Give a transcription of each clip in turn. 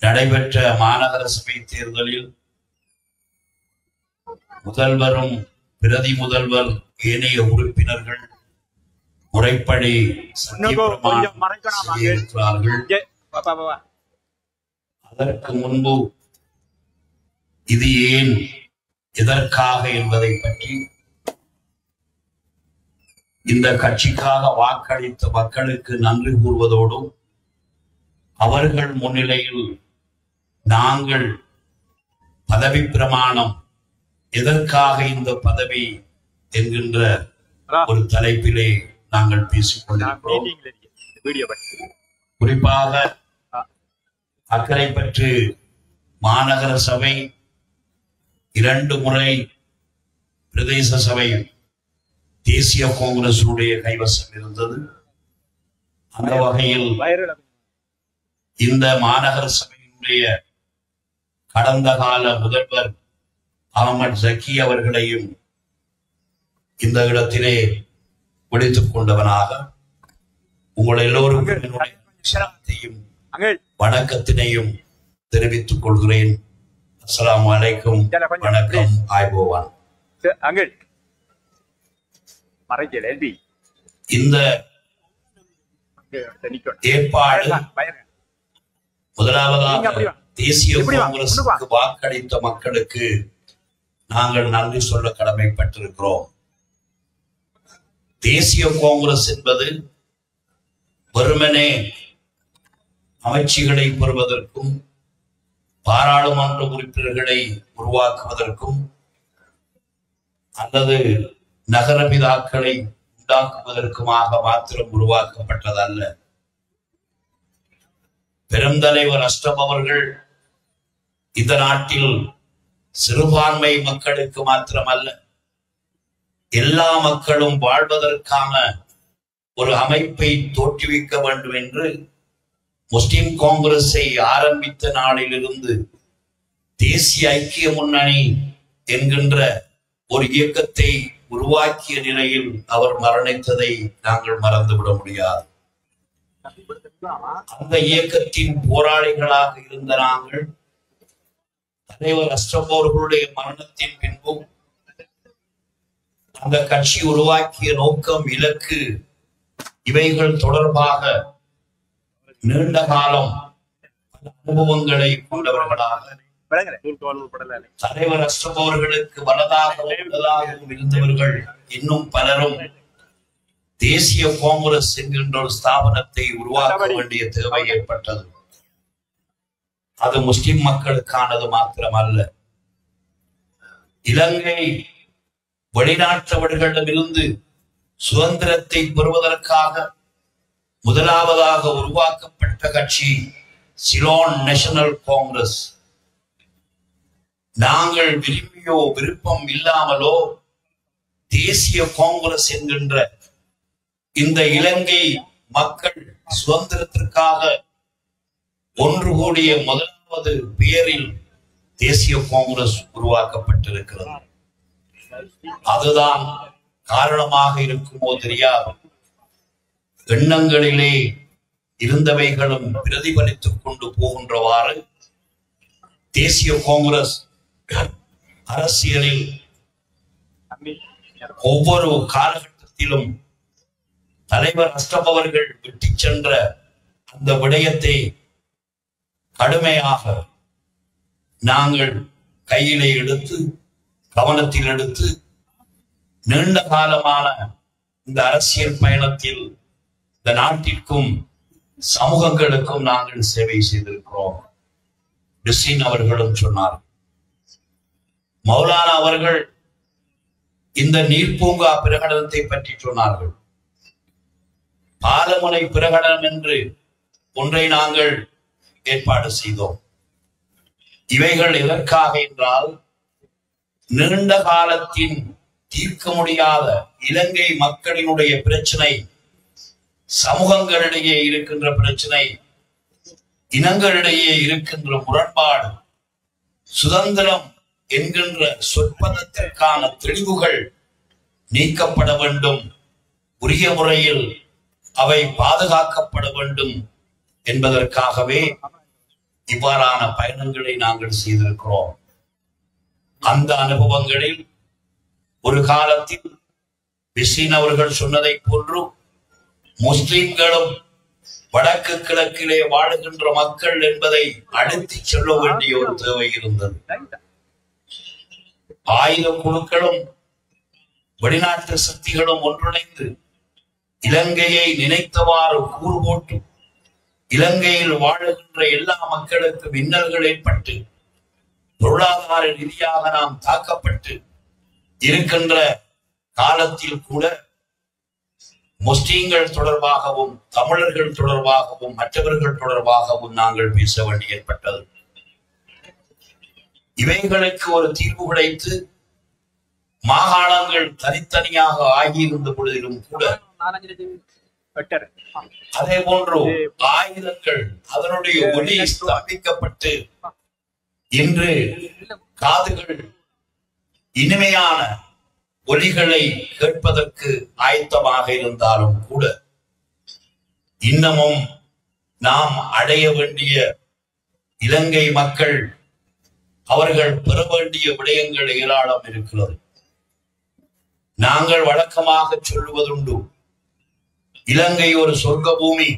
நடைபெற்ற மாநகர சபை தேர்தலில் முதல்வரும் பிரதி முதல்வர் ஏனைய உறுப்பினர்கள் முறைப்படி இருக்கிறார்கள். அதற்கு முன்பு இது ஏன் எதற்காக என்பதை பற்றி இந்த கட்சிக்காக வாக்களித்த மக்களுக்கு நன்றி கூறுவதோடும் அவர்கள் முன்னிலையில் நாங்கள் பதவி பிரமாணம் எதற்காக இந்த பதவி என்கின்ற ஒரு தலைப்பிலே நாங்கள் பேசிக் கொண்டிருக்கிறோம். குறிப்பாக அக்கரைப்பற்று மாநகர சபை 2 முறை பிரதேச சபை தேசிய காங்கிரசுடைய கைவசம் இருந்தது. அந்த வகையில் இந்த மாநகர சபையினுடைய கடந்த கால முதல்வர் அகமது ஜக்கி அவர்களையும் இந்த இடத்திலே விடுத்துக் கொண்டவனாக உங்கள் எல்லோருக்கும் வணக்கத்தினையும் தெரிவித்துக் கொள்கிறேன். அஸ்ஸலாமு அலைக்கும். வணக்கம். ஆய்வோவான். இந்த ஏற்பாடு முதலாவதாக தேசிய காங்கிரசுக்கு வாக்களித்த மக்களுக்கு நாங்கள் நன்றி சொல்ல கடமைப்பட்டிருக்கிறோம். தேசிய காங்கிரஸ் என்பது வெறுமனே அமைச்சுகளை பெறுவதற்கும் பாராளுமன்ற உறுப்பினர்களை உருவாக்குவதற்கும் அல்லது நகரபிதாக்களை உண்டாக்குவதற்குமாக மாத்திரம் உருவாக்கப்பட்டதல்ல. பெருந்தலைவர் அஷ்டம் அவர்கள் இந்த நாட்டில் சிறுபான்மை மக்களுக்கு மாத்திரமல்ல, எல்லா மக்களும் வாழ்வதற்கான ஒரு அமைப்பை தோற்றுவிக்க வேண்டும் என்று முஸ்லிம் காங்கிரஸை ஆரம்பித்த நாளிலிருந்து தேசிய ஐக்கிய முன்னணி என்கின்ற ஒரு இயக்கத்தை உருவாக்கிய நிலையில் அவர் மரணித்ததை நாங்கள் மறந்துவிட முடியாது. அந்த இயக்கத்தின் போராளிகளாக இருந்த நாங்கள் தலைவர் அஷ்டம் அவர்களுடைய மரணத்தின் பின்பும் அந்த கட்சி உருவாக்கிய நோக்கம், இலக்கு, இவைகள் தொடர்பாக நீண்ட காலம் அனுபவங்களை கொண்டவர்களாக தலைவர் அஷ்டம் அவர்களுக்கு வலதாகவும் இருந்தவர்கள் இன்னும் பலரும் தேசிய காங்கிரஸ் என்கின்ற ஒரு ஸ்தாபனத்தை உருவாக்க வேண்டிய தேவை ஏற்பட்டது. அது முஸ்லிம் மக்களுக்கானது மாத்திரமல்ல, இலங்கை வெளிநாட்டவர்களிடமிருந்து சுதந்திரத்தை பெறுவதற்காக முதலாவதாக உருவாக்கப்பட்ட கட்சி சிலோன் நேஷனல் காங்கிரஸ். நாங்கள் விரும்பியோ விருப்பம் இல்லாமலோ தேசிய காங்கிரஸ் என்கின்ற இந்த இலங்கை மக்கள் சுதந்திரத்திற்காக ஒன்று கூடிய முதலாவது பெயரில் தேசிய காங்கிரஸ் உருவாக்கப்பட்டிருக்கிறது. அதுதான் காரணமாக இருக்குமோ தெரியாது, எண்ணங்களிலே இருந்தவைகளும் பிரதிபலித்துக் கொண்டு போகின்றவாறு தேசிய காங்கிரஸ் அரசியலில் ஒவ்வொரு காலகட்டத்திலும் தலைவர் அஷ்டம் அவர்கள் விட்டு சென்ற அந்த விடயத்தை கடுமையாக நாங்கள் கையிலே எடுத்து கவனத்தில் எடுத்து நீண்ட காலமான இந்த அரசியல் பயணத்தில் இந்த நாட்டிற்கும் சமூகங்களுக்கும் நாங்கள் சேவை செய்திருக்கிறோம். டிசின் அவர்களும் சொன்னார். மௌலானா அவர்கள் இந்த நீர்ப்பூங்கா பிரகடனத்தை பற்றி சொன்னார்கள். பாலமுனை பிரகடனம் என்று ஒன்றை நாங்கள் ஏற்பாடு செய்தோம். இவைகள் எதற்காக என்றால், நீண்ட காலத்தின் தீர்க்க முடியாத இலங்கை மக்களினுடைய பிரச்சனை, சமூகங்களிடையே இருக்கின்ற பிரச்சனை, இனங்களிடையே இருக்கின்ற முரண்பாடு, சுதந்திரம் என்கின்ற சொற்பதத்திற்கான தெளிவுகள் நீக்கப்பட வேண்டும், உரிய முறையில் அவை பாதுகாக்கப்பட வேண்டும் என்பதற்காகவே இவ்வாறான பயணங்களை நாங்கள் செய்திருக்கிறோம். அந்த அனுபவங்களில் ஒரு காலத்தில் பிஸ்ரீன் அவர்கள் சொன்னதை போன்று முஸ்லிம்களும் வடக்கு கிழக்கிலே வாழுகின்ற மக்கள் என்பதை அழுத்தி சொல்ல வேண்டிய ஒரு தேவை இருந்தது. ஆயுத குழுக்களும் வெளிநாட்டு சக்திகளும் ஒன்றிணைந்து இலங்கையை நினைத்தவாறு கூறு போட்டு இலங்கையில் வாழுகின்ற எல்லா மக்களுக்கும் இன்னல்கள் ஏற்பட்டு பொருளாதார ரீதியாக நாம் தாக்கப்பட்டு இருக்கின்ற காலத்தில் கூட முஸ்லிம்கள் தொடர்பாகவும் தமிழர்கள் தொடர்பாகவும் மற்றவர்கள் தொடர்பாகவும் நாங்கள் பேச வேண்டி ஏற்பட்டது. இவைகளுக்கு ஒரு தீர்வு கிடைத்து மாகாணங்கள் தனித்தனியாக ஆகியிருந்த பொழுதிலும் கூட அதே போன்று ஆயுதங்கள் அதனுடைய ஒலி ஸ்தாபிக்கப்பட்டு இன்று காதுகள் இனிமையான ஒலிகளை கேட்பதற்கு ஆயத்தமாக இருந்தாலும் கூட இன்னமும் நாம் அடைய வேண்டிய இலங்கை மக்கள் அவர்கள் பெற வேண்டிய விடயங்கள் ஏராளம் இருக்கிறது. நாங்கள் வழக்கமாக சொல்லுவதுண்டு, இலங்கை ஒரு சொர்க்க பூமி.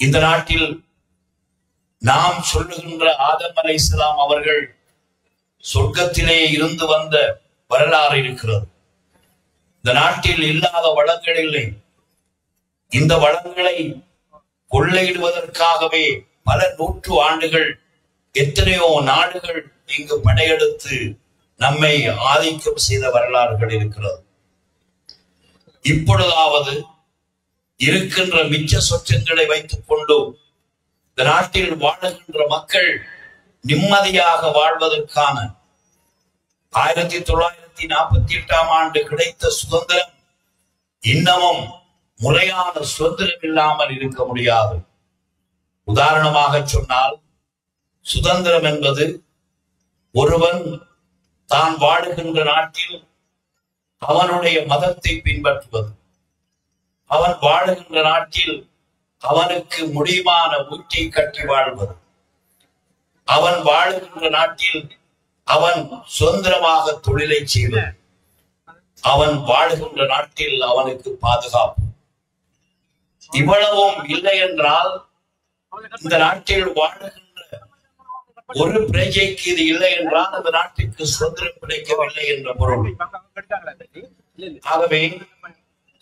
இந்த நாட்டில் நாம் சொல்லுகின்ற ஆதம் அலைஹிஸ்ஸலாம் அவர்கள் சொர்க்கத்திலே இருந்து வந்த வரலாறு இருக்கிறது. இந்த நாட்டில் இல்லாத வளங்கள் இல்லை. இந்த வளங்களை கொள்ளையிடுவதற்காகவே பல 100 ஆண்டுகள் எத்தனையோ நாடுகள் இங்கு படையெடுத்து நம்மை ஆதிக்கம் செய்த வரலாறுகள் இருக்கிறது. இப்பொழுதாவது இருக்கின்ற மிச்ச சொச்சங்களை வைத்துக் கொண்டு இந்த நாட்டில் வாழுகின்ற மக்கள் நிம்மதியாக வாழ்வதற்கான 1948ஆம் ஆண்டு கிடைத்த சுதந்திரம் இன்னமும் முறையான சுதந்திரம் இல்லாமல் இருக்க முடியாது. உதாரணமாக சொன்னால், சுதந்திரம் என்பது ஒருவன் தான் வாழுகின்ற நாட்டில் அவனுடைய மதத்தை பின்பற்றுவது, அவன் வாழுகின்ற நாட்டில் அவனுக்கு முடியுமான ஊற்றை கட்டி வாழ்வது, அவன் வாழுகின்ற நாட்டில் அவன் சுதந்திரமாக தொழிலை செய்வது, அவன் வாழுகின்ற நாட்டில் அவனுக்கு பாதுகாப்பு. இவ்வளவும் இல்லை என்றால் இந்த நாட்டில் வாழுகின்ற ஒரு பிரஜைக்கு இது இல்லை என்றால் அந்த நாட்டுக்கு சுதந்திரம் கிடைக்கவில்லை என்ற பொருள். ஆகவே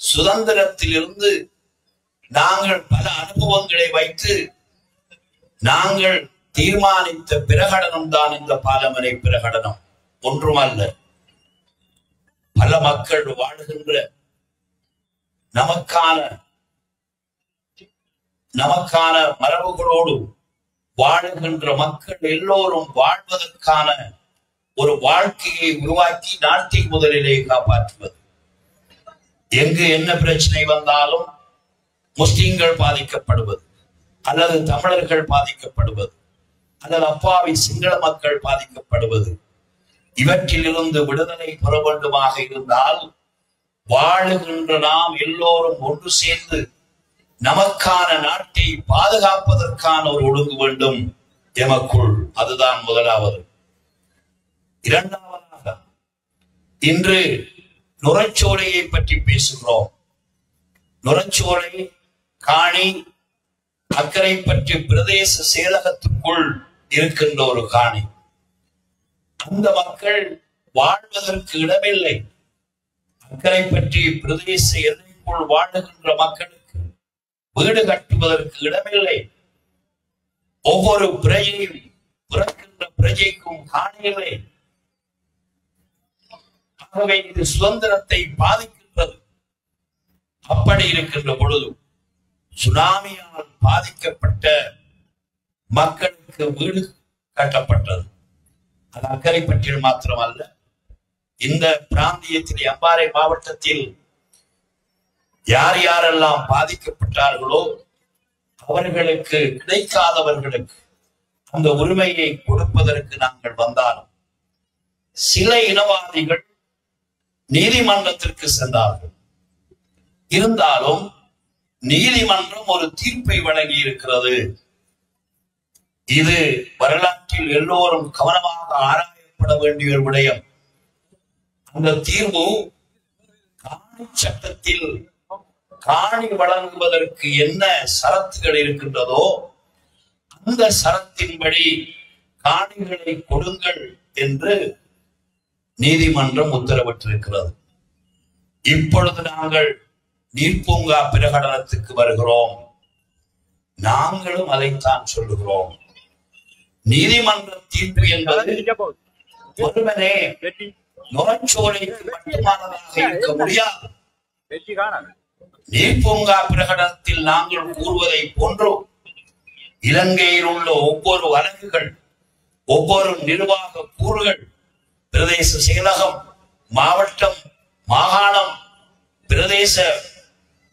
சுதந்திரத்திலிருந்து நாங்கள் பல அனுபவங்களை வைத்து நாங்கள் தீர்மானித்த பிரகடனம் தான் இந்த பாலமனை பிரகடனம். ஒன்றுமல்ல, பல மக்கள் வாழுகின்ற நமக்கான மரபுகளோடு வாழுகின்ற மக்கள் எல்லோரும் வாழ்வதற்கான ஒரு வாழ்க்கையை உருவாக்கி நாட்டை முதலிலே காப்பாற்றுவது. எங்கு என்ன பிரச்சனை வந்தாலும் முஸ்லிம்கள் பாதிக்கப்படுவது, அல்லது தமிழர்கள் பாதிக்கப்படுவது, அல்லது அப்பாவி சிங்கள மக்கள் பாதிக்கப்படுவது, இவற்றிலிருந்து விடுதலை பெற வேண்டுமாக இருந்தால் வாழுகின்ற நாம் எல்லோரும் ஒன்று சேர்ந்து நமக்கான நாட்டை பாதுகாப்பதற்கான ஒரு ஒழுங்கு வேண்டும் எமக்குள். அதுதான் முதலாவது. இரண்டாவதாக இன்று நுரைச்சோலையை பற்றி பேசுகிறோம். நுரைச்சோலை காணி அக்கரைப்பற்று பிரதேச செயலகத்துக்குள் இருக்கின்ற ஒரு காணி. அந்த மக்கள் வாழ்வதற்கு இடமில்லை. அக்கரைப்பற்றி பிரதேச எல்லைக்குள் வாழுகின்ற மக்களுக்கு வீடு கட்டுவதற்கு இடமில்லை. ஒவ்வொரு பிரஜையும் பிறக்கின்ற பிரஜைக்கும் காணியில்லை. ஆகவே இது சுதந்திரத்தை பாதிக்கின்றது. அப்படி இருக்கின்ற பொழுது சுனாமியால் பாதிக்கப்பட்ட மக்களுக்கு வீடு கட்டப்பட்டது. அது அக்கரைப்பற்றில் மாத்திரமல்ல, இந்த பிராந்தியத்தில் அம்பாறை மாவட்டத்தில் யார் யாரெல்லாம் பாதிக்கப்பட்டார்களோ அவர்களுக்கு கிடைக்காதவர்களுக்கு அந்த உரிமையை கொடுப்பதற்கு நாங்கள் வந்தாலும் சில இனவாதிகள் நீதிமன்றத்திற்கு சென்றார்கள். இருந்தாலும் நீதிமன்றம் ஒரு தீர்ப்பை வழங்கி இருக்கிறது. இது வரலாற்றில் எல்லோரும் கவனமாக ஆராயப்பட வேண்டிய ஒரு விடயம். அந்த தீர்வு காணி சட்டத்தில் காணி வழங்குவதற்கு என்ன சரத்துகள் இருக்கின்றதோ அந்த சரத்தின்படி காணிகளை கொடுங்கள் என்று நீதிமன்றம் உத்தரவிட்டிருக்கிறது. இப்பொழுது நாங்கள் நீர்ப்பூங்கா பிரகடனத்துக்கு வருகிறோம். நாங்களும் அதைத்தான் சொல்லுகிறோம். நீதிமன்ற தீர்ப்பு என்பது ஒருவனே நுரச்சோலைக்கு மட்டுமானதாக இருக்க முடியாது. நீர்ப்பூங்கா பிரகடனத்தில் நாங்கள் கூறுவதை போன்று இலங்கையில் உள்ள ஒவ்வொரு அலகுகள், ஒவ்வொரு நிர்வாக கூறுகள், பிரதேச செயலகம், மாவட்டம், மாகாணம், பிரதேச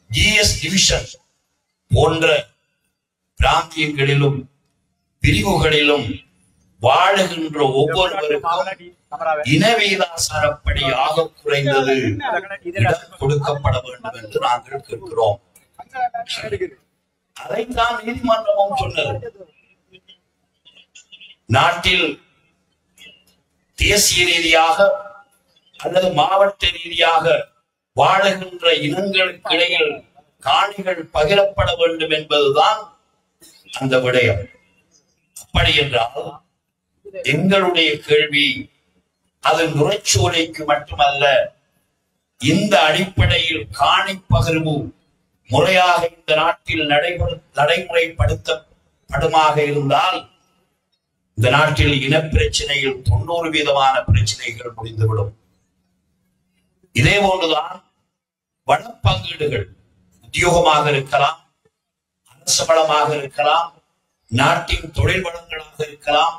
ஜிஎஸ் டிவிஷன் போன்ற பிராந்தியங்களிலும் பிரிவுகளிலும் வாழுகின்ற ஒவ்வொருவருக்கும் இனவீதாசாரப்படி ஆக குறைந்தது இடம் கொடுக்கப்பட வேண்டும் என்று நாங்கள் கேட்கிறோம். அதைத்தான் நீதிமன்றமும் சொன்னது. நாட்டில் தேசிய ரீதியாக அல்லது மாவட்ட ரீதியாக வாழுகின்ற இனங்களுக்கு இடையில் காணிகள் பகிரப்பட வேண்டும் என்பதுதான் அந்த விடயம். அப்படி என்றால் எங்களுடைய கேள்வி அது நுரைச்சோலைக்கு மட்டுமல்ல, இந்த அடிப்படையில் காணி பகிர்வு முறையாக இந்த நாட்டில் நடைமுறைப்படுத்தப்படுமாக இருந்தால் இந்த நாட்டில் இனப்பிரச்சனையில் 90% பிரச்சனைகள் முடிந்துவிடும். இதே போன்றுதான் வனப்பங்கீடுகள் உத்தியோகமாக இருக்கலாம், அரசு வளமாக இருக்கலாம், நாட்டின் தொழில் வளங்களாக இருக்கலாம்,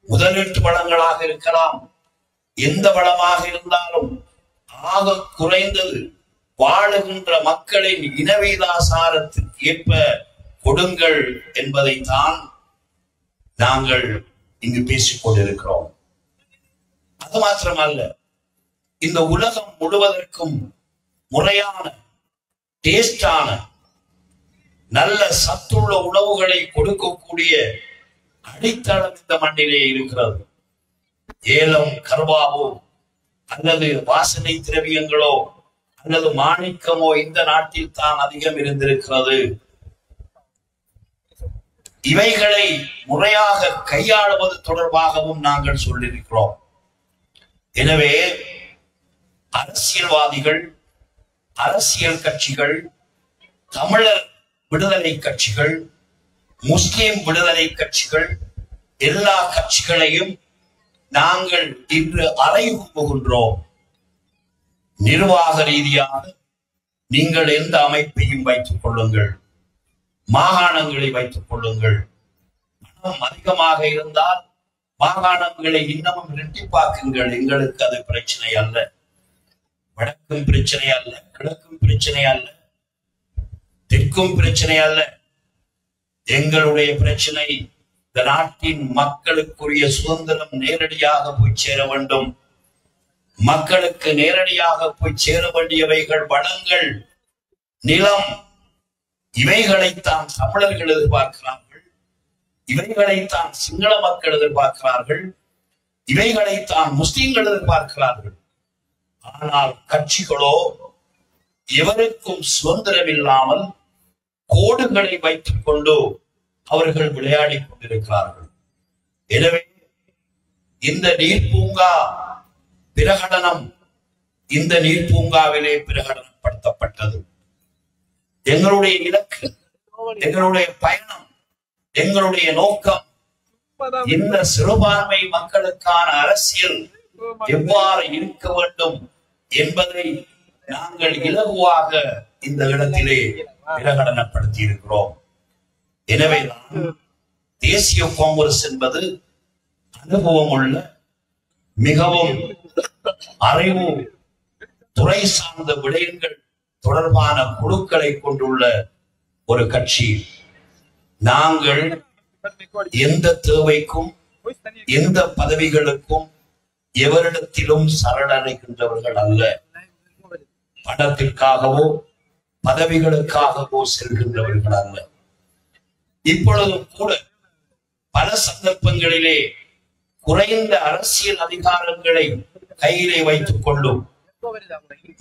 முதலீட்டு வளங்களாக இருக்கலாம். எந்த வளமாக இருந்தாலும் ஆக குறைந்தது வாழுகின்ற மக்களின் இனவீதாசாரத்திற்கு ஏற்ப கொடுங்கள் என்பதைத்தான் நாங்கள் இங்கு பேசிக் கொண்டிருக்கிறோம். அது மாத்திரமல்ல, இந்த உலகம் முழுவதற்கும் முறையான டேஸ்டான நல்ல சத்துள்ள உணவுகளை கொடுக்கக்கூடிய அடித்தளம் இந்த மண்ணிலே இருக்கிறது. ஏலம், கர்வாவோ அல்லது வாசனை திரவியங்களோ அல்லது மாணிக்கமோ இந்த நாட்டில் தான் அதிகம் இருந்திருக்கிறது. இவைகளை முறையாக கையாளுவது தொடர்பாகவும் நாங்கள் சொல்லியிருக்கிறோம். எனவே அரசியல்வாதிகள், அரசியல் கட்சிகள், தமிழர் விடுதலை கட்சிகள், முஸ்லிம் விடுதலை கட்சிகள், எல்லா கட்சிகளையும் நாங்கள் இன்று அறைவு போகின்றோம். நிர்வாக ரீதியாக நீங்கள் எந்த அமைப்பையும் வைத்துக் கொள்ளுங்கள், மாகாணங்களை வைத்துக் கொள்ளுங்கள். பணம் அதிகமாக இருந்தால் மாகாணங்களை இன்னமும் இரட்டிப்பாக்குங்கள். எங்களுக்கு அது பிரச்சனை அல்ல. வடக்கும் பிரச்சனை அல்ல, கிழக்கும் பிரச்சனை அல்ல, தெற்கும் பிரச்சனை அல்ல. எங்களுடைய பிரச்சனை இந்த நாட்டின் மக்களுக்குரிய சுதந்திரம் நேரடியாக போய் சேர வேண்டும். மக்களுக்கு நேரடியாக போய் சேர வேண்டியவைகள் வளங்கள், நிலம், இவைகளைத்தான் தமிழர்கள் எதிர்பார்க்கிறார்கள், இவைகளைத்தான் சிங்கள மக்கள் எதிர்பார்க்கிறார்கள், இவைகளைத்தான் முஸ்லிம்கள் எதிர்பார்க்கிறார்கள். ஆனால் கட்சிகளோ எவருக்கும் சுதந்திரம் இல்லாமல் கோடுகளை வைத்துக் கொண்டு அவர்கள் விளையாடி கொண்டிருக்கிறார்கள். எனவே இந்த நீர்ப்பூங்கா பிரகடனம் இந்த நீர்ப்பூங்காவிலே பிரகடனப்படுத்தப்பட்டது. எங்களுடைய இலக்கு, எங்களுடைய பயணம், எங்களுடைய நோக்கம் இந்த சிறுபான்மை மக்களுக்கான அரசியல் எவ்வாறு இருக்க வேண்டும் என்பதை நாங்கள் இலகுவாக இந்த இடத்திலே பிரகடனப்படுத்தி இருக்கிறோம். எனவேதான் தேசிய காங்கிரஸ் என்பது அனுபவம் உள்ள, மிகவும் அறிவு துறை சார்ந்த விடயங்கள் தொடர்பான குழுக்களை கொண்டுள்ள ஒரு கட்சி. நாங்கள் எந்த தேவைக்கும் எந்த பதவிகளுக்கும் எவரிடத்திலும் சரணடைகின்றவர்கள் அல்ல. பணத்திற்காகவோ பதவிகளுக்காகவோ செல்கின்றவர்கள் அல்ல. இப்பொழுதும் கூட பல சந்தர்ப்பங்களிலே குறைந்த அரசியல் அதிகாரங்களை கையிலே வைத்துக் கொள்ளும்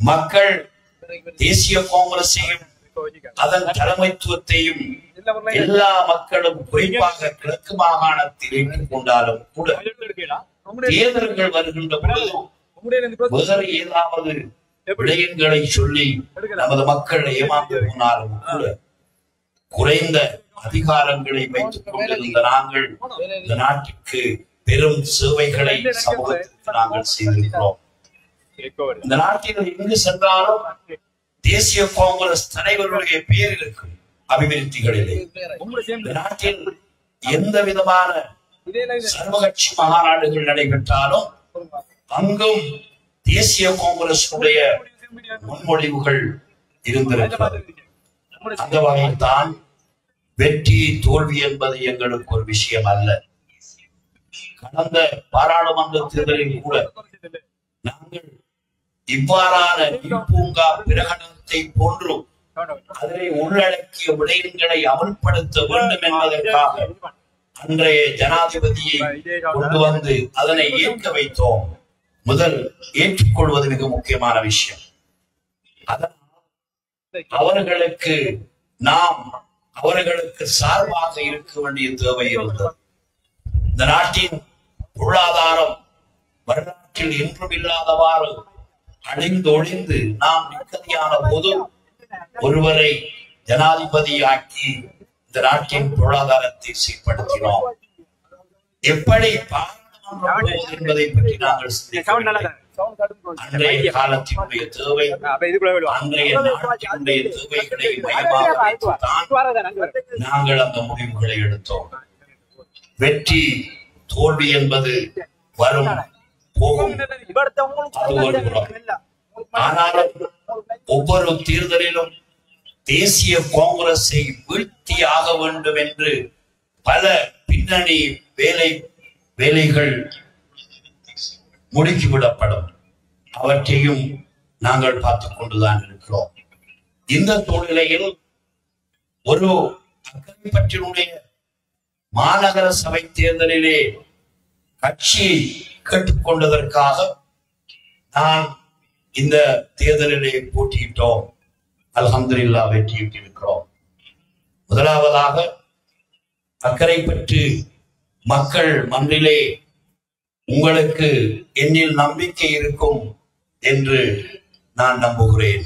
மக்கள் தேசிய காங்கிரஸையும் அதன் தலைமைத்துவத்தையும் எல்லா மக்களும் குறிப்பாக கிழக்கு மாகாணத்தில் ஏற்றுக்கொண்டாலும் கூட தேர்தல்கள் வருகின்ற பொழுது வேறு ஏதாவது விடயங்களை சொல்லி நமது மக்கள் ஏமாந்து போனாலும் கூட குறைந்த அதிகாரங்களை வைத்துக் கொண்டிருந்த நாங்கள் இந்த நாட்டுக்கு பெரும் சேவைகளை சமூகத்திற்கு நாங்கள் செய்திருக்கிறோம். இந்த நாட்டில் எங்கு சென்றாலும் தேசிய காங்கிரஸ் தலைவர்களுடைய பெயர் இருக்கும் அபிவிருத்திகளிலே. இந்த நாட்டில் எந்த விதமான சர்வகட்சி மாநாடுகள் நடைபெற்றாலும் அங்கும் தேசிய காங்கிரஸ் முன்மொழிவுகள் இருந்திருக்கிறது. அந்த வகையில் தான் வெற்றி தோல்வி என்பது எங்களுக்கு ஒரு விஷயம் அல்ல. கடந்த பாராளுமன்ற தேர்தலில் கூட நாங்கள் இவ்வாறான பூங்கா பிரகடனத்தை போன்று அதனை உள்ளடக்கிய விடயங்களை அமல்படுத்த வேண்டும் என்பதற்காக அன்றைய ஜனாதிபதியை கொண்டு வந்து அதனை ஏற்க வைத்தோம். முதல் ஏற்றுக்கொள்வது மிக முக்கியமான விஷயம். அவர்களுக்கு நாம் அவர்களுக்கு சார்பாக இருக்க வேண்டிய தேவை இருந்தது. இந்த நாட்டின் பொருளாதாரம் வரலாற்றில் என்றும் இல்லாதவாறு அழிந்து ஒழிந்து நாம் நிம்மதியான போது ஒருவரை ஜனாதிபதியாக்கி இந்த நாட்டின் பொருளாதாரத்தை சீர்படுத்தினோம். எப்படி பாராளுமன்றம் என்பதை பற்றி நாங்கள் சிந்திக்கவில்லை. அன்றைய காலத்தினுடைய தேவை, அன்றைய நாட்டினுடைய தேவைகளை மையமாக வைத்துத்தான் நாங்கள் அந்த முடிவுகளை எடுத்தோம். வெற்றி தோல்வி என்பது வரும் போகும். ஆனாலும் ஒவ்வொரு தேர்தலிலும் தேசிய காங்கிரஸை வீழ்த்தியாக வேண்டும் என்று பல பின்னணி வேலைகள் முடுக்கிவிடப்படும். அவற்றையும் நாங்கள் பார்த்துக் கொண்டுதான் இருக்கிறோம். இந்த சூழ்நிலையில் ஒரு அக்கரைப்பற்றினுடைய மாநகர சபை தேர்தலிலே கட்சி கேட்டுக்கொண்டதற்காக நான் இந்த தேர்தலிலே போட்டியிட்டோம். அல்ஹம்துலில்லாஹ் வெற்றியிட்டிருக்கிறோம். முதலாவதாக அக்கரைப்பற்று மக்கள் மன்றிலே உங்களுக்கு என்னில் நம்பிக்கை இருக்கும் என்று நான் நம்புகிறேன்.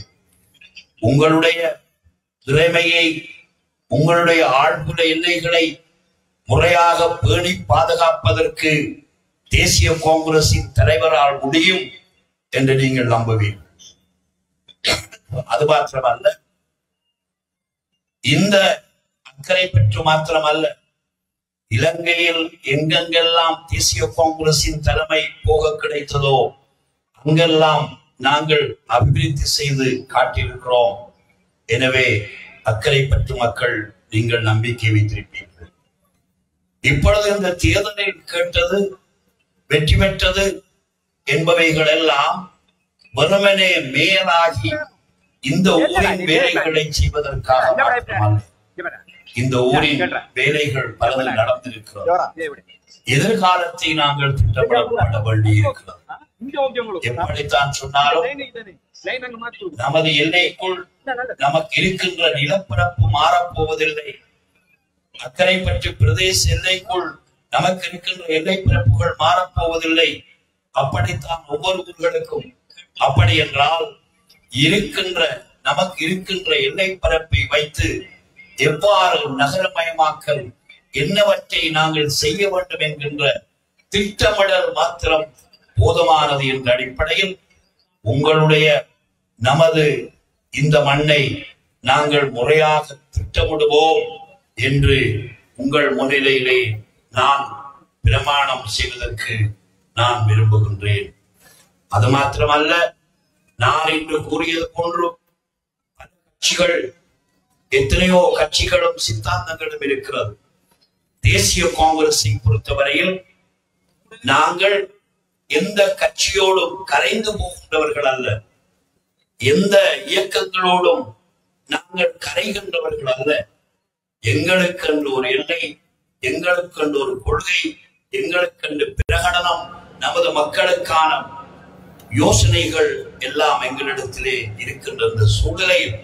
உங்களுடைய திறமையை, உங்களுடைய ஆழ்புல எல்லைகளை முறையாக பேணி பாதுகாப்பதற்கு தேசிய காங்கிரசின் தலைவரால் முடியும் என்று நீங்கள் நம்புவீர்கள். அது மாத்திரமல்ல, இந்த அக்கரைப்பற்று மாத்திரமல்ல, இலங்கையில் எங்கெங்கெல்லாம் தேசிய காங்கிரசின் தலைமை போக கிடைத்ததோ அங்கெல்லாம் நாங்கள் அபிவிருத்தி செய்து காட்டியிருக்கிறோம். எனவே அக்கரைப்பற்று மக்கள் நீங்கள் நம்பிக்கை வைத்திருப்பீர்கள். இப்பொழுது இந்த தேர்தலில் கேட்டது, வெற்றி பெற்றது என்பவைகள் எல்லாம் வெறுமனே மேலாகி இந்த ஊரின் வேலைகளை செய்வதற்காக மாற்றமல்ல. இந்த ஊரின் வேலைகள் பல நடந்திருக்கிறது. எதிர்காலத்தை நாங்கள் திட்டமிடப்பட வேண்டி இருக்கிறது. எப்படித்தான் சொன்னாலும் நமது எல்லைக்குள் நமக்கு இருக்கின்ற நிலப்பரப்பு மாறப்போவதில்லை. அக்கரைப்பற்று பிரதேச எல்லைக்குள் நமக்கு இருக்கின்ற எல்லை பரப்புகள் மாறப்போவதில்லை. அப்படித்தான் ஒவ்வொரு ஊர்களுக்கும். அப்படி என்றால் நமக்கு இருக்கின்ற எல்லை பரப்பை வைத்து எவ்வாறு நகரமயமாக்கல், என்னவற்றை நாங்கள் செய்ய வேண்டும் என்கின்ற திட்டமிடல் மாத்திரம் போதுமானது என்ற அடிப்படையில் உங்களுடைய நமது இந்த மண்ணை நாங்கள் முறையாக திட்டமிடுவோம் என்று உங்கள் முன்னிலையிலே நான் பிரமாணம் செய்வதற்கு நான் விரும்புகின்றேன். அது மாத்திரமல்ல, நான் இன்று கூறியது போன்று கட்சிகள், எத்தனையோ கட்சிகளும் சித்தாந்தங்களும் இருக்கிறது. தேசிய காங்கிரஸை பொறுத்தவரையில் நாங்கள் எந்த கட்சியோடும் கரைந்து போகின்றவர்கள் அல்ல, எந்த இயக்கங்களோடும் நாங்கள் கரைகின்றவர்கள் அல்ல. எங்களுக்கு என்று ஒரு எல்லை, எங்களுக்கென்று ஒரு கொள்கை, எங்களுக்கென்று பிரகடனம், நமது மக்களுக்கான யோசனைகள் எல்லாம் எங்களிடத்திலே இருக்கின்ற இந்த சூழ்நிலையில்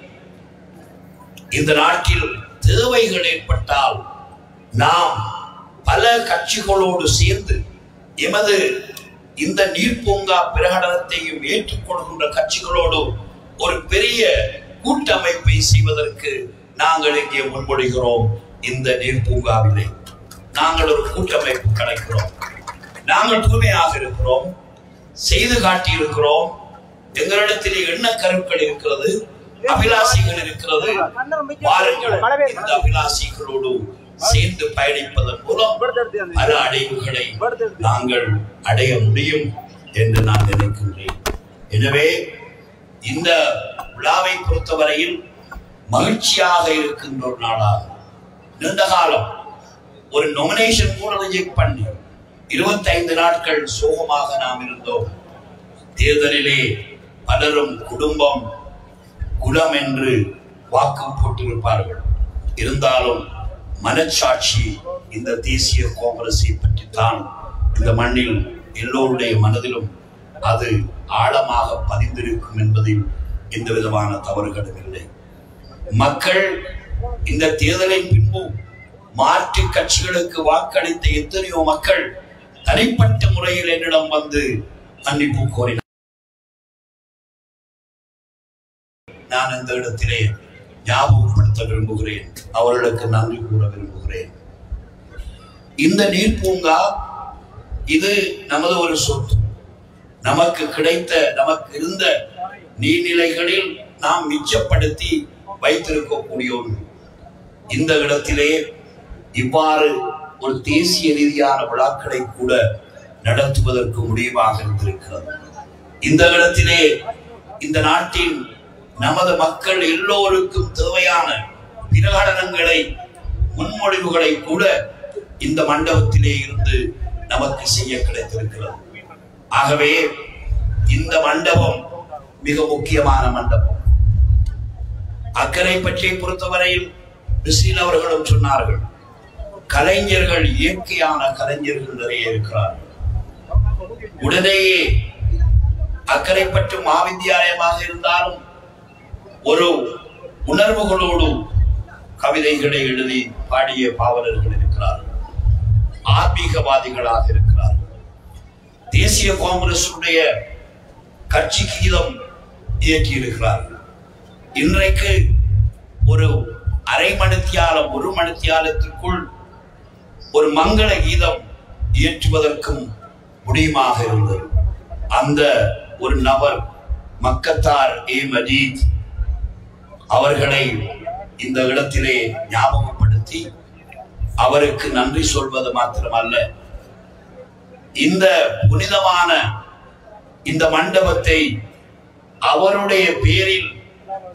இந்த நாட்டில் தேவைகள் ஏற்பட்டால் நாம் பல கட்சிகளோடு சேர்ந்து எமது இந்த நீர்ப்பூங்கா பிரகடனத்தையும் ஏற்றுக்கொள்கின்ற கட்சிகளோடு ஒரு பெரிய கூட்டமைப்பை செய்வதற்கு நாங்கள் இங்கே முன்மொழிகிறோம். இந்த நீர்ப்பூங்காவிலே நாங்கள் ஒரு கூட்டமைப்பு கிடைக்கிறோம். நாங்கள் தூய்மையாக இருக்கிறோம், செய்து காட்டி இருக்கிறோம். எங்களிடத்திலே எண்ண கருக்கள் இருக்கிறது, அபிலாசிகள் இருக்கிறது. வாருங்கள், இந்த அபிலாசிகளோடு சேர்ந்து பயணிப்பதன் மூலம் பல அடைவுகளை நாங்கள் அடைய முடியும் என்று நான் நினைக்கின்றேன். எனவே இந்த விழாவை பொறுத்தவரையில் மகிழ்ச்சியாக இருக்கின்ற ஒரு நாளாக, நீண்ட காலம் ஒரு நொமினேஷன் கூட ரிஜெக்ட் பண்ணி 25 நாட்கள் சோகமாக நாம் இருந்தோம். தேர்தலிலே பலரும் குடும்பம் குலம் என்று வாக்கு போட்டிருப்பார்கள். இருந்தாலும் மனச்சாட்சி இந்த தேசிய காங்கிரஸை பற்றித்தான் இந்த மண்ணில் எல்லோருடைய மனதிலும் அது ஆழமாக பதிந்திருக்கும் என்பதில் எந்த விதமான தவறுகளும் இல்லை. மக்கள் இந்த தேர்தலின் பின்பு மாற்று கட்சிகளுக்கு வாக்களித்த எத்தனையோ மக்கள் தனிப்பட்ட முறையில் என்னிடம் வந்து மன்னிப்பு கோரினார். நான் இந்த இடத்திலே ஞாபகப்படுத்த விரும்புகிறேன், அவர்களுக்கு நன்றி கூற விரும்புகிறேன். இந்த நீர்ப்பூங்கா இது நமது ஒரு சொத்து. நமக்கு கிடைத்த, நமக்கு இருந்த நீர்நிலைகளில் நாம் மிச்சப்படுத்தி வைத்திருக்கக்கூடிய ஒன்று. இந்த இடத்திலே இவ்வாறு ஒரு தேசிய ரீதியான விழாக்களை கூட நடத்துவதற்கு முடிவாக இருந்திருக்கிறது. இந்த இடத்திலே இந்த நாட்டின் நமது மக்கள் எல்லோருக்கும் தேவையான பிரகடனங்களை, முன்மொழிவுகளை கூட இந்த மண்டபத்திலே இருந்து நமக்கு செய்ய கிடைத்திருக்கிறது. ஆகவே இந்த மண்டபம் மிக முக்கியமான மண்டபம். அக்கறை பற்றி பொறுத்தவரையில் பிசில் அவர்களும் சொன்னார்கள், கலைஞர்கள், இயற்கையான கலைஞர்கள் நிறைய இருக்கிறார்கள். உடனேயே அக்கறை பற்றி மாவித்தியாலயமாக இருந்தாலும் ஒரு உணர்வுகளோடு கவிதைகளை எழுதி பாடிய பாவலர்கள் இருக்கிறார்கள். ஆன்மீகவாதிகளாக இருக்கிறார்கள். தேசிய காங்கிரசுடைய கட்சி கீதம் இயக்கி இருக்கிறார்கள். இன்றைக்கு ஒரு அரை மணித்தியாலம், ஒரு மணித்தியாலத்திற்குள் ஒரு மங்கள கீதம் இயற்றுவதற்கும் முடியுமாக இருந்தது. அந்த ஒரு நபர் மக்கத்தார் ஏ மஜீத் அவர்களை இந்த இடத்திலே ஞாபகப்படுத்தி அவருக்கு நன்றி சொல்வது மாத்திரமல்ல, இந்த புனிதமான இந்த மண்டபத்தை அவருடைய பேரில்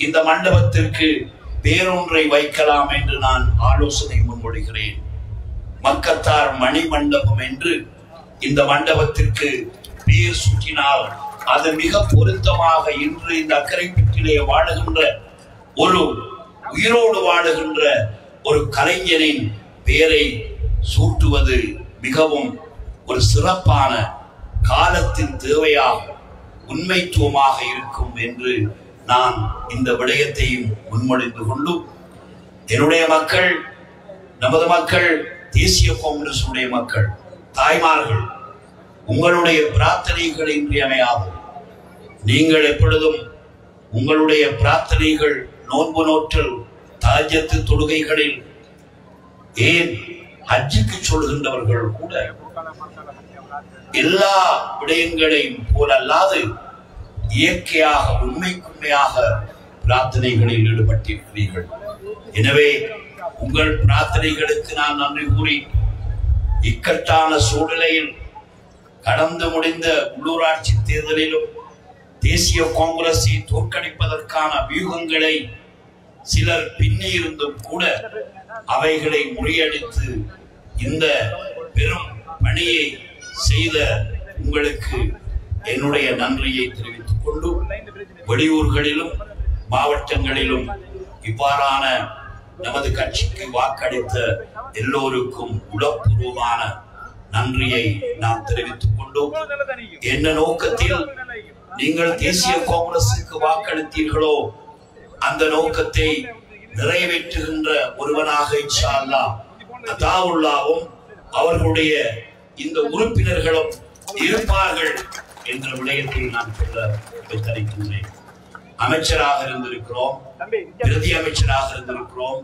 இந்த மண்டபத்திற்கு பேரொன்றை வைக்கலாம் என்று நான் ஆலோசனை முன்மொழிகிறேன். மக்கத்தார் மணி மண்டபம் என்று இந்த மண்டபத்திற்கு பேர் சூட்டினால் அது மிக பொருத்தமாக இன்று இந்த அக்கரைப்பற்றிலே வாழுகின்ற ஒரு உயிரோடு வாழுகின்ற ஒரு கலைஞரின் பெயரை சூட்டுவது மிகவும் ஒரு சிறப்பான, காலத்தின் தேவையாக, உண்மைத்துவமாக இருக்கும் என்று நான் இந்த விடயத்தையும் முன்மொழிந்து கொண்டு, என்னுடைய மக்கள், நமது மக்கள், தேசிய காங்கிரஸ் உடைய மக்கள், தாய்மார்கள், உங்களுடைய பிரார்த்தனைகள் இன்றியமையாது. நீங்கள் எப்பொழுதும் உங்களுடைய பிரார்த்தனைகள், நோன்பு நோற்றல், தாஜத்து தொழுகைகளில், ஏன் ஹஜ்ஜுக்கு சொல்கின்றவர்கள் கூட எல்லா விடயங்களையும் போலல்லாது இயற்கையாக, உண்மைக்குண்மையாக பிரார்த்தனைகளில் ஈடுபட்டிருக்கிறீர்கள். எனவே உங்கள் பிரார்த்தனைகளுக்கு நான் நன்றி கூறி, இக்கட்டான சூழ்நிலையில் கடந்து முடிந்த உள்ளூராட்சி தேர்தலிலும் தேசிய காங்கிரஸை தோற்கடிப்பதற்கான வியூகங்களை சிலர் பின்னி இருந்தும் கூட அவைகளை முறியடித்து இந்த பெரும் பணியை செய்த உங்களுக்கு என்னுடைய நன்றியை தெரிவித்துக் கொண்டு, வெளியூர்களிலும் மாவட்டங்களிலும் இவ்வாறான நமது கட்சிக்கு வாக்களித்த எல்லோருக்கும் உளப்பூர்வமான நன்றியை நாம் தெரிவித்துக் கொண்டோம். என்ன நோக்கத்தில் நீங்கள் தேசிய காங்கிரசுக்கு வாக்களித்தீர்களோ அந்த நோக்கத்தை நிறைவேற்றுகின்ற ஒருவனாக இன்ஷா அல்லாஹ் அதாவுல்லாவும் அவர்களுடைய இந்த உறுப்பினர்களும் இருப்பார்கள் என்ற விடயத்தை நான் சொல்ல வைத்திருக்கின்றேன். அமைச்சராக இருந்திருக்கிறோம், பிரதி அமைச்சராக இருந்திருக்கிறோம்,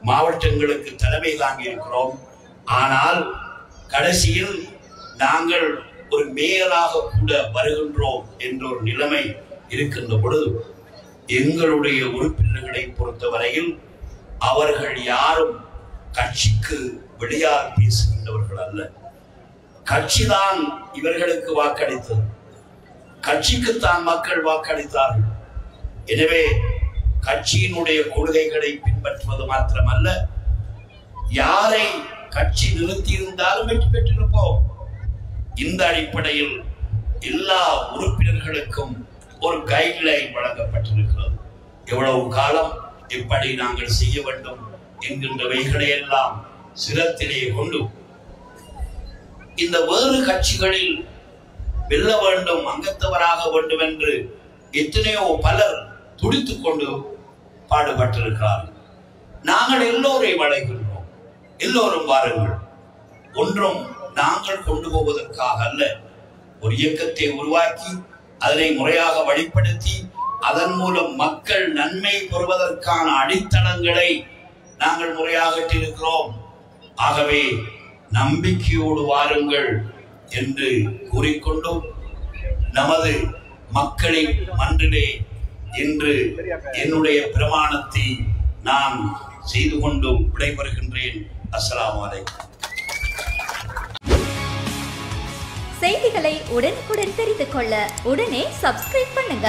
மாவட்டங்களுக்கு தலைமை தாங்கி இருக்கிறோம். ஆனால் கடைசியில் நாங்கள் ஒரு மேயராக கூட வருகின்றோம் என்ற ஒரு நிலைமை இருக்கின்ற பொழுது எங்களுடைய உறுப்பினர்களை பொறுத்தவரையில் அவர்கள் யாரும் கட்சிக்கு வெளியாக பேசுகின்றவர்கள் அல்ல. கட்சிதான் இவர்களுக்கு வாக்களித்தது, கட்சிக்குத்தான் மக்கள் வாக்களித்தார்கள். எனவே கட்சியினுடைய கொள்கைகளை பின்பற்றுவது மாத்திரமல்ல, யாரை கட்சி நிறுத்தியிருந்தாலும் வெற்றி பெற்றிருப்போம். இந்த அடிப்படையில் எல்லா உறுப்பினர்களுக்கும் ஒரு கைட்லைன் வழங்கப்பட்டிருக்கிறது. எவ்வளவு காலம் எப்படி நாங்கள் செய்ய வேண்டும் என்கின்றவைகளை எல்லாம் சிரத்திலே கொண்டு இந்த வேறு கட்சிகளில் வெல்ல வேண்டும், அங்கத்தவராக வேண்டும் என்று எத்தனையோ பலர் துடித்துக் கொண்டு பாடுபட்டிருக்கிறார்கள். நாங்கள் எல்லோரையும் அழைக்கின்றோம், எல்லோரும் வாருங்கள். ஒன்றும் நாங்கள் கொண்டு போவதற்காக அல்ல, ஒரு இயக்கத்தை உருவாக்கி அதனை முறையாக வழிப்படுத்தி அதன் மூலம் மக்கள் நன்மை பெறுவதற்கான அடித்தளங்களை நாங்கள் முறையாக இருக்கிறோம். ஆகவே நம்பிக்கையோடு வாருங்கள் என்று கூறிக்கொண்டு நமது மக்களின் மன்றிலே இன்று என்னுடைய பிரமாணத்தை நான் செய்து கொண்டு விடைபெறுகின்றேன். அஸ்ஸலாமு அலைக்கும். செய்திகளை உடனுக்குடன் தெரிந்து கொள்ள உடனே சப்ஸ்கிரைப் பண்ணுங்க.